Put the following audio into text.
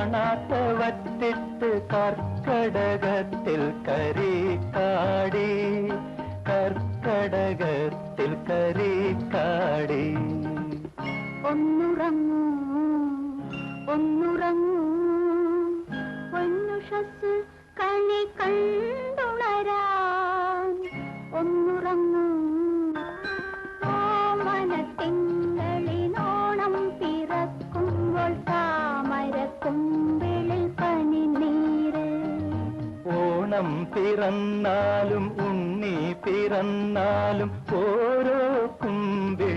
കാണാത്തവറ്റിട്ട് കർക്കടകത്തിൽ കരിക്കാടി, കർക്കടകത്തിൽ കരിക്കാടി. ഒന്നുറങ്ങൂ ഒന്നുറങ്ങൂ പൊന്നുഷസ് കണി കണ്ടുണരാൻ. ഒന്നുറങ്ങൂ ഓമനത്തിങ്കളിനോണം പിറക്കുമ്പോൾ താമരക്കുമ്പിളിൽ പനിനീര്. ഓണം പിറന്നാലും ഉണ്ണി പിറന്നാലും ഓരോ കുമ്പിൾ